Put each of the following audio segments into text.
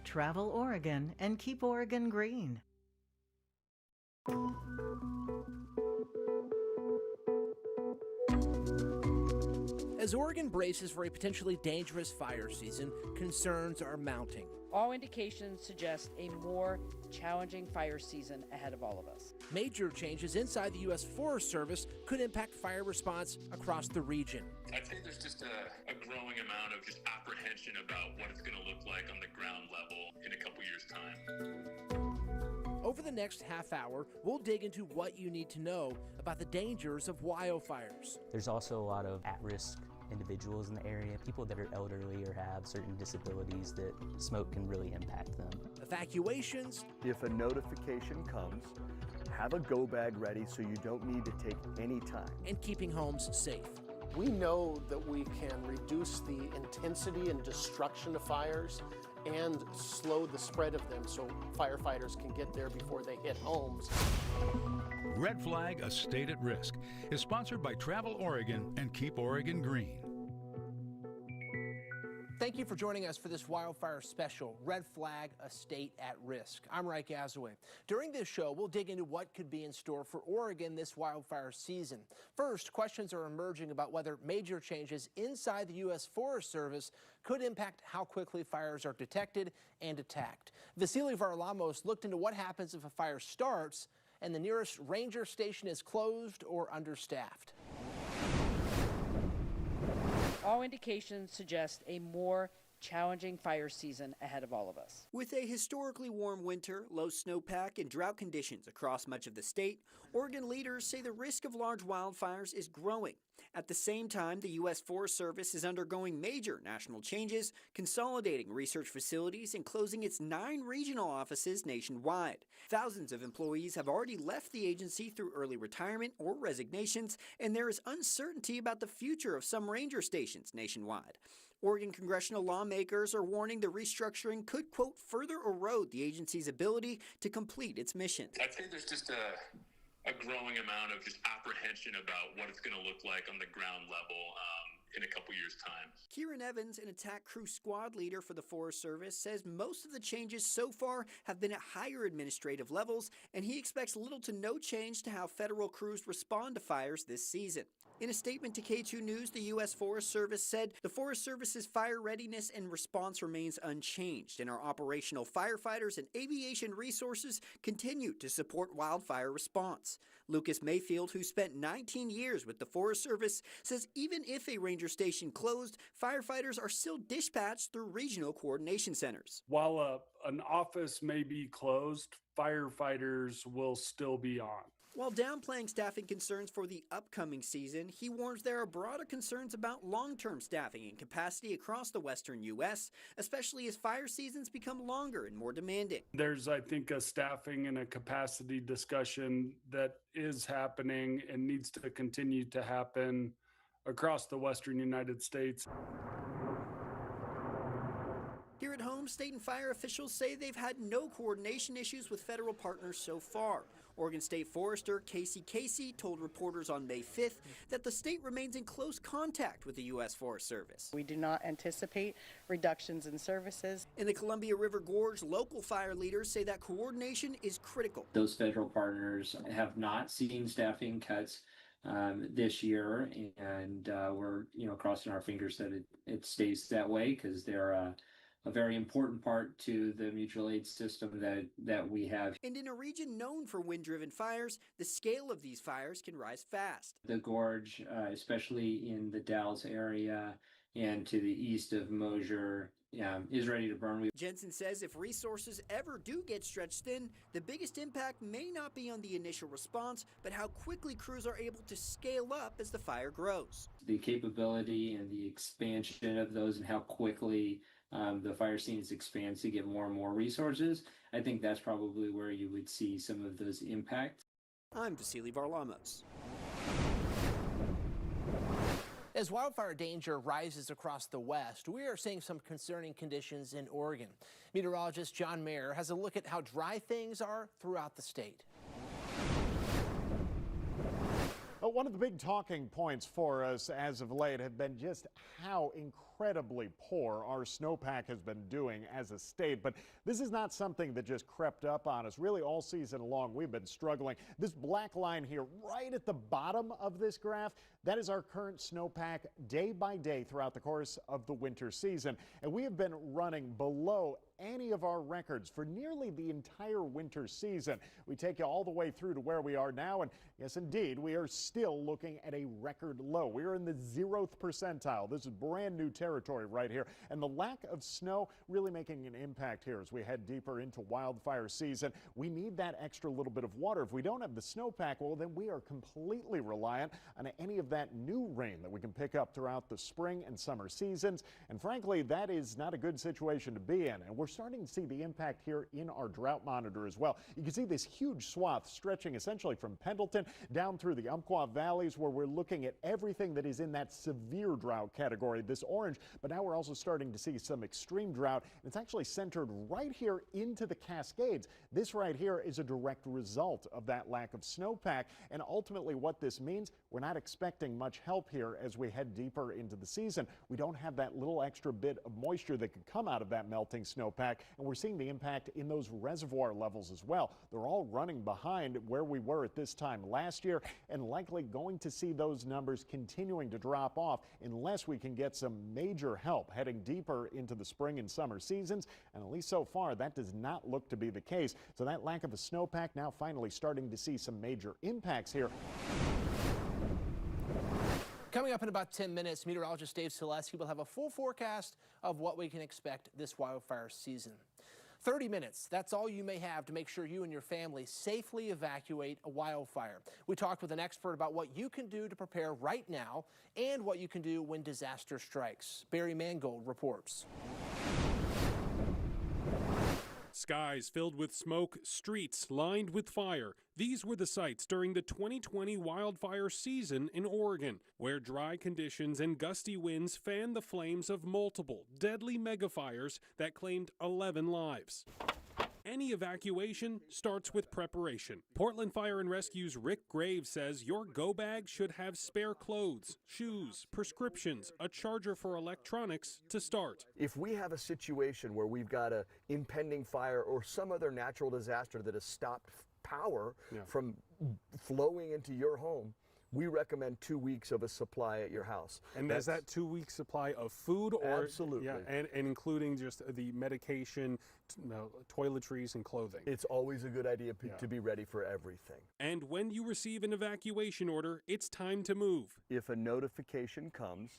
Travel Oregon and keep Oregon green. As Oregon braces for a potentially dangerous fire season, concerns are mounting. All indications suggest a more challenging fire season ahead of all of us. Major changes inside the U.S. Forest Service could impact fire response across the region. I'd say there's just a growing amount of just apprehension about what it's going to look like on the ground level in a couple years' time. Over the next half hour, we'll dig into what you need to know about the dangers of wildfires. There's also a lot of at-risk individuals in the area, people that are elderly or have certain disabilities that smoke can really impact them. Evacuations. If a notification comes, have a go bag ready so you don't need to take any time. And keeping homes safe. We know that we can reduce the intensity and destruction of fires and slow the spread of them so firefighters can get there before they hit homes. Red Flag, a State at Risk, is sponsored by Travel Oregon and Keep Oregon Green. Thank you for joining us for this wildfire special, Red Flag, a State at Risk. I'm Reich Azaway. During this show, we'll dig into what could be in store for Oregon this wildfire season. First, questions are emerging about whether major changes inside the U.S. Forest Service could impact how quickly fires are detected and attacked. Vasily Varlamos looked into what happens if a fire starts and the nearest ranger station is closed or understaffed. All indications suggest a more challenging fire season ahead of all of us. With a historically warm winter, low snowpack, and drought conditions across much of the state, Oregon leaders say the risk of large wildfires is growing. At the same time, the U.S. Forest Service is undergoing major national changes, consolidating research facilities and closing its 9 regional offices nationwide. Thousands of employees have already left the agency through early retirement or resignations, and there is uncertainty about the future of some ranger stations nationwide. Oregon congressional lawmakers are warning the restructuring could, quote, further erode the agency's ability to complete its mission. I'd say there's just a growing amount of just apprehension about what it's going to look like on the ground level in a couple years' time. Kieran Evans, an attack crew squad leader for the Forest Service, says most of the changes so far have been at higher administrative levels, and he expects little to no change to how federal crews respond to fires this season. In a statement to KATU News, the U.S. Forest Service said the Forest Service's fire readiness and response remains unchanged, and our operational firefighters and aviation resources continue to support wildfire response. Lucas Mayfield, who spent 19 years with the Forest Service, says even if a ranger station closed, firefighters are still dispatched through regional coordination centers. While an office may be closed, firefighters will still be on. While downplaying staffing concerns for the upcoming season, he warns there are broader concerns about long-term staffing and capacity across the western U.S., especially as fire seasons become longer and more demanding. There's, I think, a staffing and a capacity discussion that is happening and needs to continue to happen across the western United States. Here at home, state and fire officials say they've had no coordination issues with federal partners so far. Oregon State Forester Casey Casey told reporters on May 5th that the state remains in close contact with the U.S. Forest Service. We do not anticipate reductions in services. In the Columbia River Gorge, local fire leaders say that coordination is critical. Those federal partners have not seen staffing cuts this year, and we're crossing our fingers that it stays that way, because they're a very important part to the mutual aid system that we have. And in a region known for wind-driven fires, the scale of these fires can rise fast. The gorge, especially in the Dalles area and to the east of Mosier, is ready to burn. Jensen says if resources ever do get stretched thin, the biggest impact may not be on the initial response, but how quickly crews are able to scale up as the fire grows. The capability and the expansion of those, and how quickly the fire scenes expands to get more and more resources, I think that's probably where you would see some of those impacts. I'm Vasily Varlamos. As wildfire danger rises across the West, we are seeing some concerning conditions in Oregon. Meteorologist John Mayer has a look at how dry things are throughout the state. One of the big talking points for us as of late have been just how incredibly poor our snowpack has been doing as a state. But this is not something that just crept up on us. Really, all season long, we've been struggling. This black line here, right at the bottom of this graph, that is our current snowpack day by day throughout the course of the winter season. And we have been running below any of our records for nearly the entire winter season. We take you all the way through to where we are now, and yes, indeed, we are still looking at a record low. We are in the 0th percentile. This is brand new territory right here, and the lack of snow really making an impact here as we head deeper into wildfire season. We need that extra little bit of water. If we don't have the snowpack, well, then we are completely reliant on any of that new rain that we can pick up throughout the spring and summer seasons, and frankly, that is not a good situation to be in, and we're starting to see the impact here in our drought monitor as well. You can see this huge swath stretching essentially from Pendleton down through the Umpqua valleys, where we're looking at everything that is in that severe drought category, this orange, but now we're also starting to see some extreme drought. And it's actually centered right here into the Cascades. This right here is a direct result of that lack of snowpack, and ultimately what this means, we're not expecting much help here as we head deeper into the season. We don't have that little extra bit of moisture that could come out of that melting snowpack, and we're seeing the impact in those reservoir levels as well. They're all running behind where we were at this time last year, and likely going to see those numbers continuing to drop off unless we can get some major help heading deeper into the spring and summer seasons. And at least so far, that does not look to be the case. So that lack of a snowpack now finally starting to see some major impacts here. Coming up in about 10 minutes, meteorologist Dave Selesky will have a full forecast of what we can expect this wildfire season. 30 minutes, that's all you may have to make sure you and your family safely evacuate a wildfire. We talked with an expert about what you can do to prepare right now and what you can do when disaster strikes. Barry Mangold reports. Skies filled with smoke, streets lined with fire. These were the sights during the 2020 wildfire season in Oregon, where dry conditions and gusty winds fanned the flames of multiple deadly megafires that claimed 11 lives. Any evacuation starts with preparation. Portland Fire and Rescue's Rick Graves says your go bag should have spare clothes, shoes, prescriptions, a charger for electronics to start. If we have a situation where we've got an impending fire or some other natural disaster that has stopped power from flowing into your home, we recommend 2 weeks of a supply at your house. And is that 2 week supply of food? Or, absolutely. Yeah, and including just the medication, toiletries, and clothing. It's always a good idea to be ready for everything. And when you receive an evacuation order, it's time to move. If a notification comes,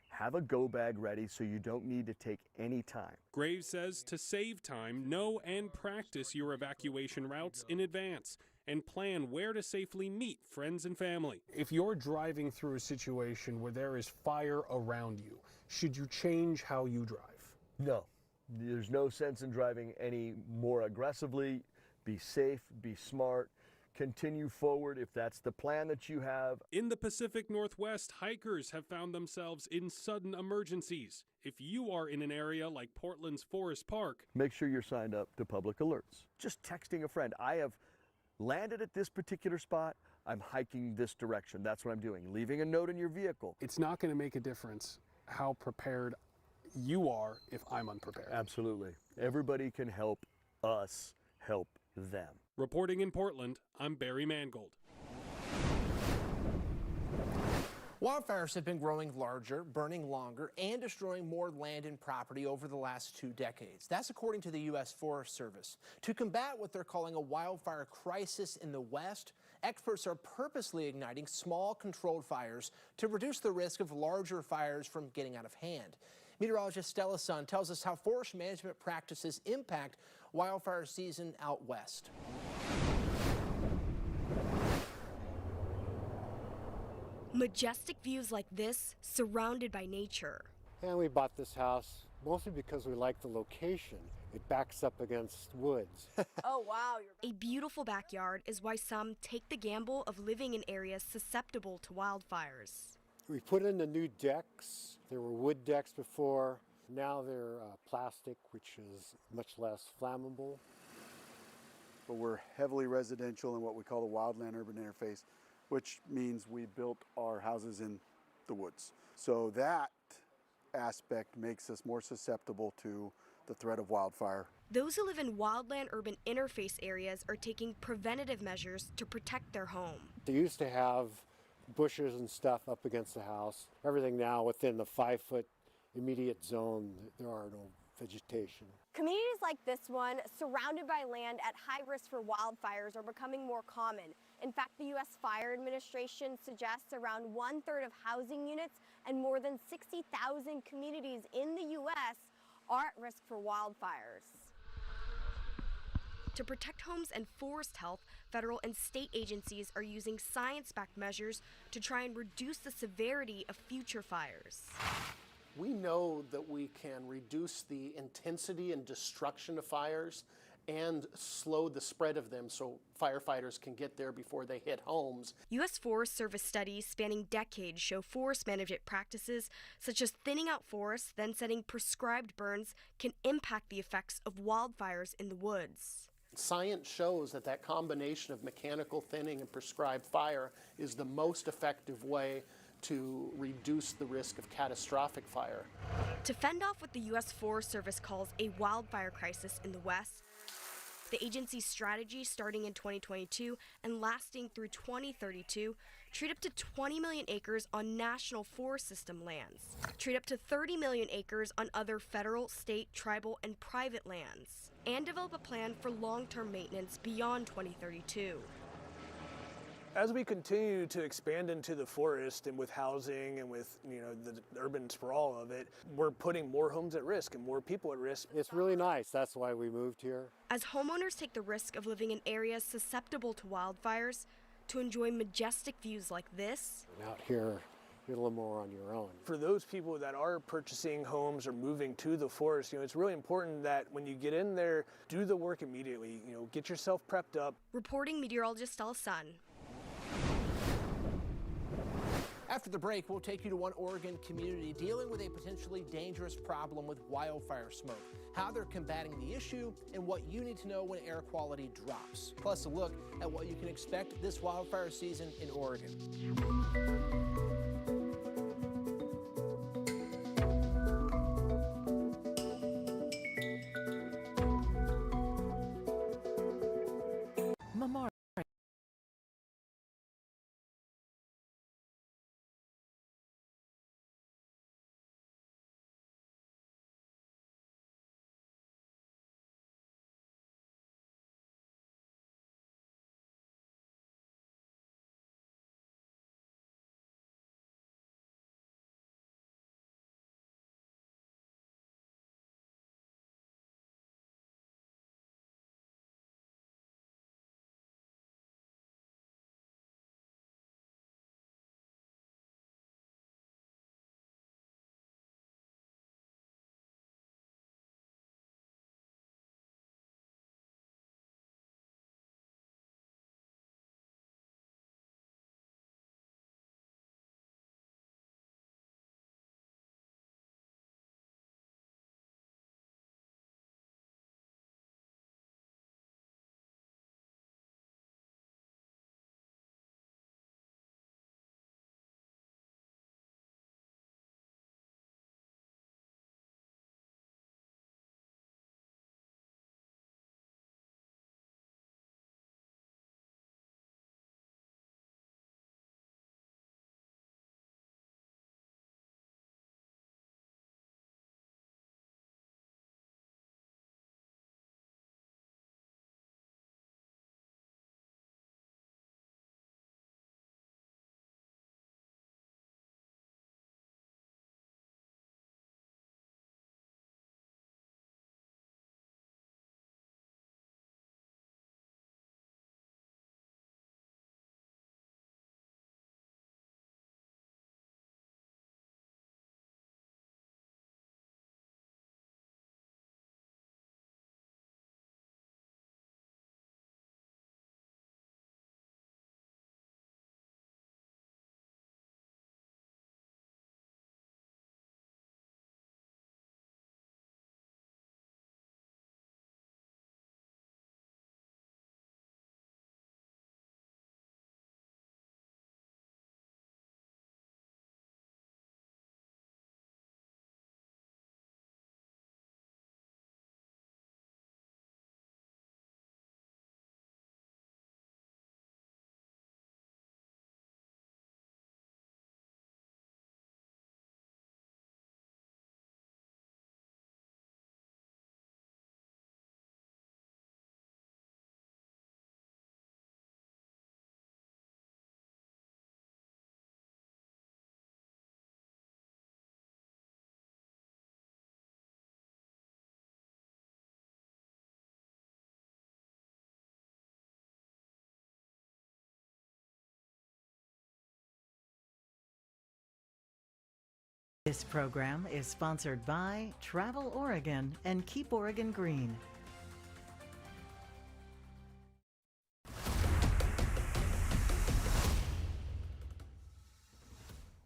have a go bag ready so you don't need to take any time. Graves says to save time, know and practice your evacuation routes in advance and plan where to safely meet friends and family. If you're driving through a situation where there is fire around you, should you change how you drive? No. There's no sense in driving any more aggressively. Be safe, be smart, continue forward if that's the plan that you have. In the Pacific Northwest, hikers have found themselves in sudden emergencies. If you are in an area like Portland's Forest Park, make sure you're signed up to public alerts. Just texting a friend. I have landed at this particular spot, I'm hiking this direction. That's what I'm doing. Leaving a note in your vehicle. It's not going to make a difference how prepared you are if I'm unprepared. Absolutely. Everybody can help us help them. Reporting in Portland, I'm Barry Mangold. Wildfires have been growing larger, burning longer, and destroying more land and property over the last 2 decades. That's according to the U.S. Forest Service. To combat what they're calling a wildfire crisis in the West, experts are purposely igniting small, controlled fires to reduce the risk of larger fires from getting out of hand. Meteorologist Stella Sun tells us how forest management practices impact wildfire season out west. Majestic views like this, surrounded by nature. And we bought this house mostly because we like the location. It backs up against woods. Oh, wow. A beautiful backyard is why some take the gamble of living in areas susceptible to wildfires. We put in the new decks. There were wood decks before. Now they're plastic, which is much less flammable. But we're heavily residential in what we call the wildland-urban interface. which means we built our houses in the woods. So that aspect makes us more susceptible to the threat of wildfire. Those who live in wildland-urban interface areas are taking preventative measures to protect their home. They used to have bushes and stuff up against the house. Everything now within the 5-foot immediate zone, there are no vegetation. Communities like this one, surrounded by land at high risk for wildfires, are becoming more common. In fact, the U.S. Fire Administration suggests around 1/3 of housing units and more than 60,000 communities in the U.S. are at risk for wildfires. To protect homes and forest health, federal and state agencies are using science-backed measures to try and reduce the severity of future fires. We know that we can reduce the intensity and destruction of fires and slow the spread of them so firefighters can get there before they hit homes. U.S. Forest Service studies spanning decades show forest management practices such as thinning out forests, then setting prescribed burns, can impact the effects of wildfires in the woods. Science shows that that combination of mechanical thinning and prescribed fire is the most effective way to reduce the risk of catastrophic fire. To fend off what the U.S. Forest Service calls a wildfire crisis in the West, the agency's strategy, starting in 2022 and lasting through 2032, treat up to 20 million acres on national forest system lands, treat up to 30 million acres on other federal, state, tribal, and private lands, and develop a plan for long-term maintenance beyond 2032. As we continue to expand into the forest and with housing and with the urban sprawl of it, we're putting more homes at risk and more people at risk. It's really nice. That's why we moved here. As homeowners take the risk of living in areas susceptible to wildfires to enjoy majestic views like this, Out here, you're a little more on your own. For those people that are purchasing homes or moving to the forest, it's really important that when you get in there, do the work immediately. Get yourself prepped up. Reporting meteorologist Stella Sun. After the break, we'll take you to one Oregon community dealing with a potentially dangerous problem with wildfire smoke, how they're combating the issue, and what you need to know when air quality drops. Plus a look at what you can expect this wildfire season in Oregon. This program is sponsored by Travel Oregon and Keep Oregon Green.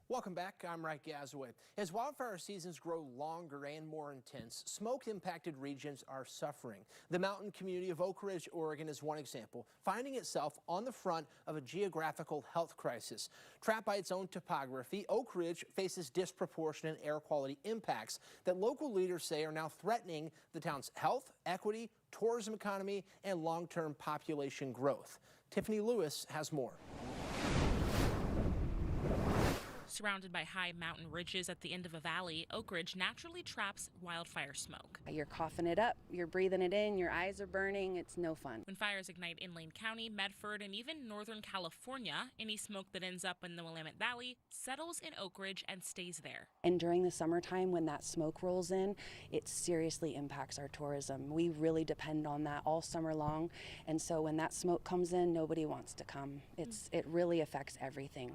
Welcome back. I'm Mike Gazaway. As wildfire seasons grow longer and more intense, smoke-impacted regions are suffering. The mountain community of Oak Ridge, Oregon is one example, finding itself on the front of a geographical health crisis. Trapped by its own topography, Oak Ridge faces disproportionate air quality impacts that local leaders say are now threatening the town's health, equity, tourism economy, and long-term population growth. Tiffany Lewis has more. Surrounded by high mountain ridges at the end of a valley, Oak Ridge naturally traps wildfire smoke. You're coughing it up, you're breathing it in, your eyes are burning, it's no fun. When fires ignite in Lane County, Medford, and even Northern California, any smoke that ends up in the Willamette Valley settles in Oak Ridge and stays there. And during the summertime when that smoke rolls in, it seriously impacts our tourism. We really depend on that all summer long, and so when that smoke comes in, nobody wants to come. It really affects everything.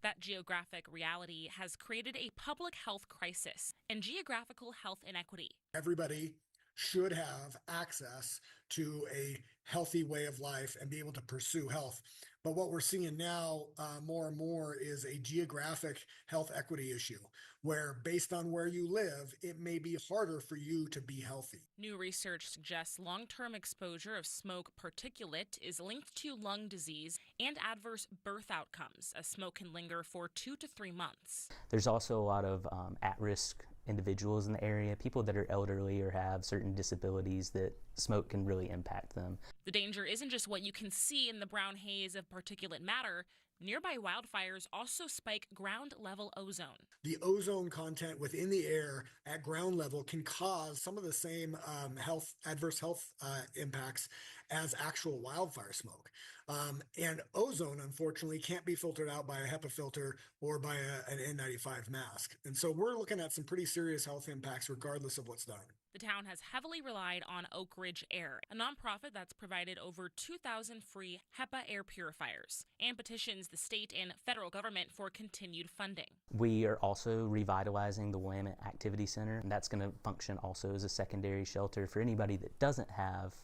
That geographic reality has created a public health crisis and geographical health inequity. Everybody should have access to a healthy way of life and be able to pursue health. But what we're seeing now more and more is a geographic health equity issue, where based on where you live, it may be harder for you to be healthy. New research suggests long-term exposure of smoke particulate is linked to lung disease and adverse birth outcomes, as smoke can linger for 2 to 3 months. There's also a lot of at-risk individuals in the area, people that are elderly or have certain disabilities that smoke can really impact them. The danger isn't just what you can see in the brown haze of particulate matter. Nearby wildfires also spike ground-level ozone. The ozone content within the air at ground level can cause some of the same adverse health impacts as actual wildfire smoke. And ozone, unfortunately, can't be filtered out by a HEPA filter or by an N95 mask. And so we're looking at some pretty serious health impacts regardless of what's done. The town has heavily relied on Oak Ridge Air, a nonprofit that's provided over 2,000 free HEPA air purifiers and petitions the state and federal government for continued funding. We are also revitalizing the Willamette Activity Center, and that's going to function also as a secondary shelter for anybody that doesn't have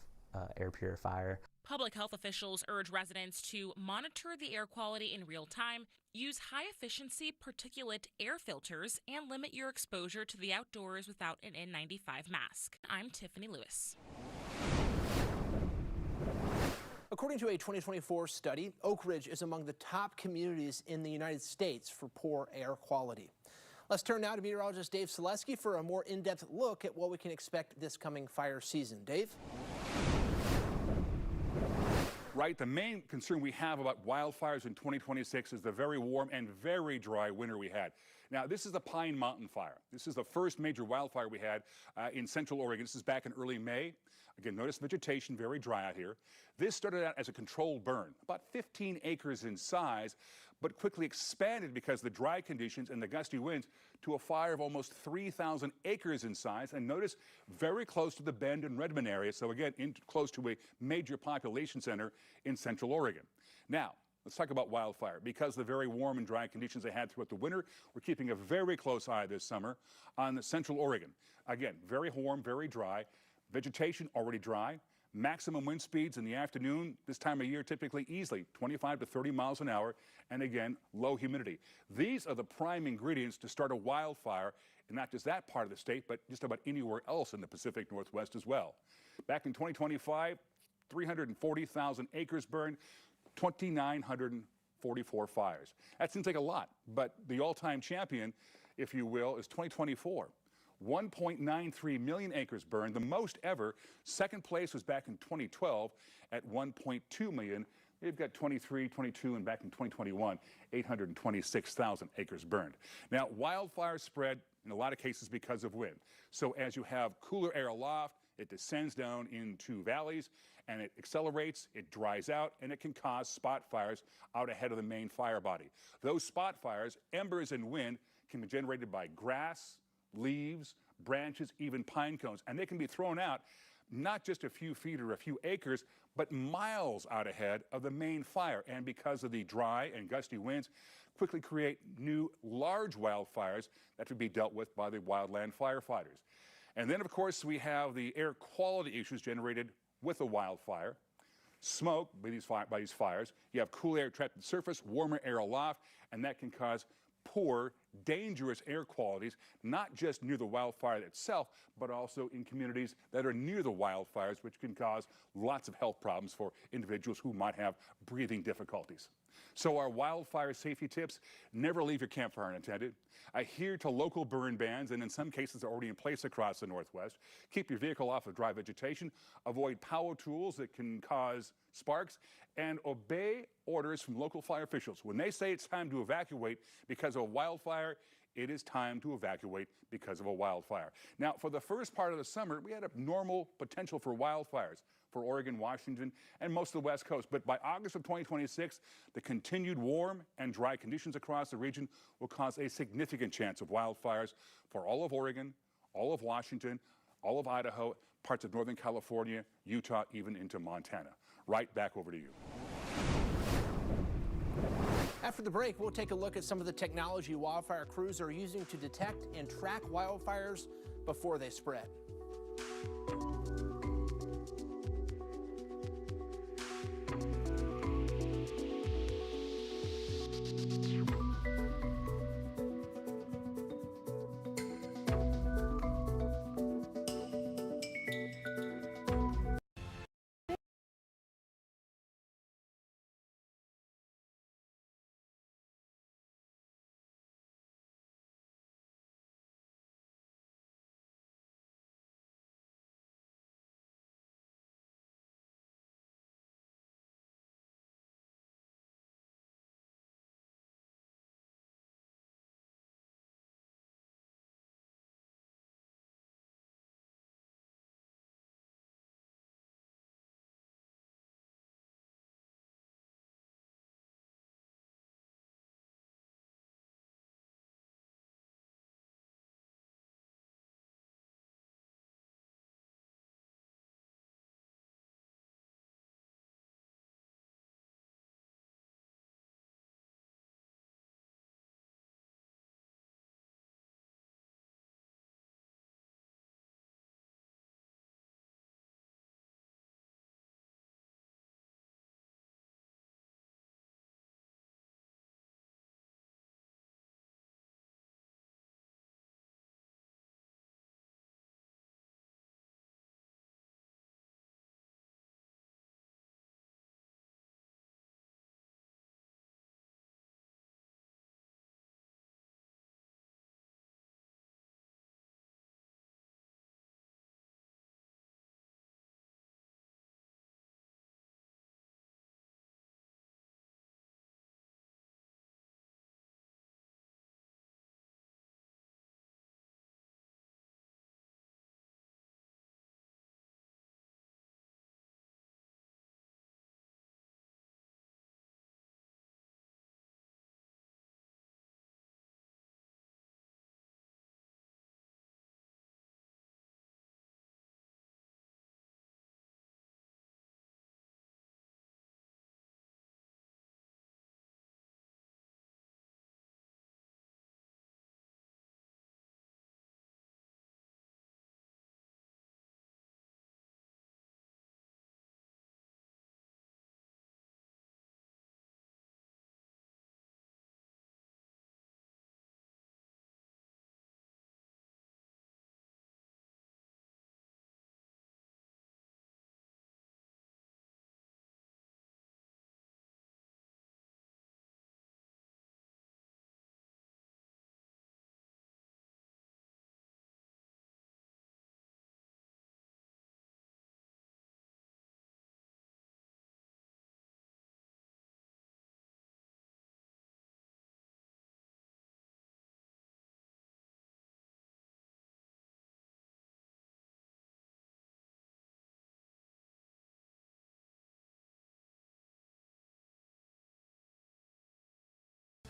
air purifier. Public health officials urge residents to monitor the air quality in real time, use high-efficiency particulate air filters, and limit your exposure to the outdoors without an N95 mask. I'm Tiffany Lewis. According to a 2024 study, Oak Ridge is among the top communities in the United States for poor air quality. Let's turn now to meteorologist Dave Selesky for a more in-depth look at what we can expect this coming fire season. Dave? Right, the main concern we have about wildfires in 2026 is the very warm and very dry winter we had. Now, this is the Pine Mountain Fire. This is the first major wildfire we had in Central Oregon. This is back in early May. Again, notice vegetation, very dry out here. This started out as a controlled burn, about 15 acres in size, but quickly expanded because of the dry conditions and the gusty winds to a fire of almost 3,000 acres in size. And notice very close to the Bend and Redmond area. So again, close to a major population center in Central Oregon. Now, let's talk about wildfire. Because of the very warm and dry conditions they had throughout the winter, we're keeping a very close eye this summer on Central Oregon. Again, very warm, very dry. Vegetation already dry. Maximum wind speeds in the afternoon this time of year typically easily 25 to 30 miles an hour, and again, low humidity. These are the prime ingredients to start a wildfire in not just that part of the state, but just about anywhere else in the Pacific Northwest as well. Back in 2025, 340,000 acres burned, 2,944 fires. That seems like a lot, but the all-time champion, if you will, is 2024. 1.93 million acres burned, the most ever. Second place was back in 2012 at 1.2 million. They've got 23, 22, and back in 2021, 826,000 acres burned. Now, wildfires spread in a lot of cases because of wind. So as you have cooler air aloft, it descends down into valleys, and it accelerates, it dries out, and it can cause spot fires out ahead of the main fire body. Those spot fires, embers and wind, can be generated by grass, leaves, branches, even pine cones, and they can be thrown out not just a few feet or a few acres, but miles out ahead of the main fire. And because of the dry and gusty winds, quickly create new large wildfires that would be dealt with by the wildland firefighters. And then, of course, we have the air quality issues generated with a wildfire. Smoke by these fires. You have cool air trapped at the surface, warmer air aloft, and that can cause poor, dangerous air qualities, not just near the wildfire itself, but also in communities that are near the wildfires, which can cause lots of health problems for individuals who might have breathing difficulties. So our wildfire safety tips: never leave your campfire unattended. Adhere to local burn bans, and in some cases they're already in place across the Northwest. Keep your vehicle off of dry vegetation. Avoid power tools that can cause sparks, and obey orders from local fire officials. When they say it's time to evacuate because of a wildfire, it is time to evacuate because of a wildfire. Now, for the first part of the summer, we had a normal potential for wildfires for Oregon, Washington, and most of the West Coast. But by August of 2026, the continued warm and dry conditions across the region will cause a significant chance of wildfires for all of Oregon, all of Washington, all of Idaho, parts of Northern California, Utah, even into Montana. Right, back over to you. After the break, we'll take a look at some of the technology wildfire crews are using to detect and track wildfires before they spread.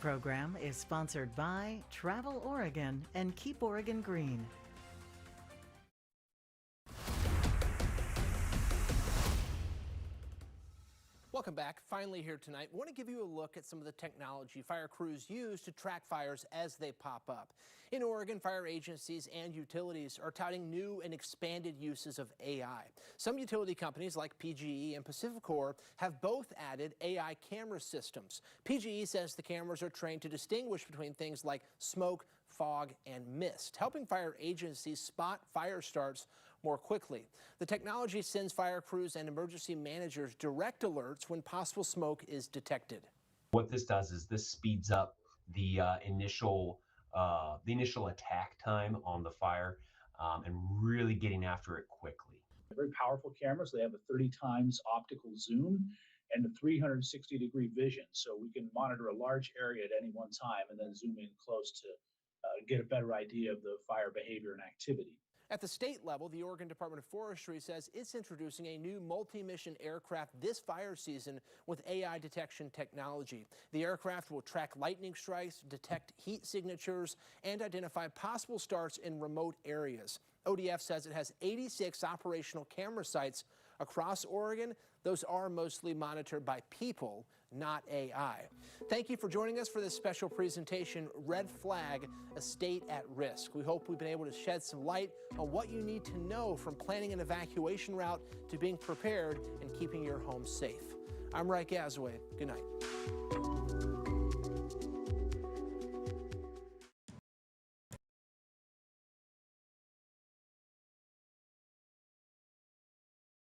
Program is sponsored by Travel Oregon and Keep Oregon Green. Welcome back. Finally here tonight, we want to give you a look at some of the technology fire crews use to track fires as they pop up. In Oregon, fire agencies and utilities are touting new and expanded uses of AI. Some utility companies like PGE and PacifiCorp have both added AI camera systems. PGE says the cameras are trained to distinguish between things like smoke, fog, and mist, helping fire agencies spot fire starts more quickly. The technology sends fire crews and emergency managers direct alerts when possible smoke is detected. What this does is this speeds up the initial attack time on the fire and really getting after it quickly. Very powerful cameras. They have a 30 times optical zoom and a 360-degree vision, so we can monitor a large area at any one time and then zoom in close to get a better idea of the fire behavior and activity. At the state level, the Oregon Department of Forestry says it's introducing a new multi-mission aircraft this fire season with AI detection technology. The aircraft will track lightning strikes, detect heat signatures, and identify possible starts in remote areas. ODF says it has 86 operational camera sites across Oregon. Those are mostly monitored by people, not AI. Thank you for joining us for this special presentation, Red Flag, a State at Risk. We hope we've been able to shed some light on what you need to know from planning an evacuation route to being prepared and keeping your home safe. I'm Reich Azaway. Good night.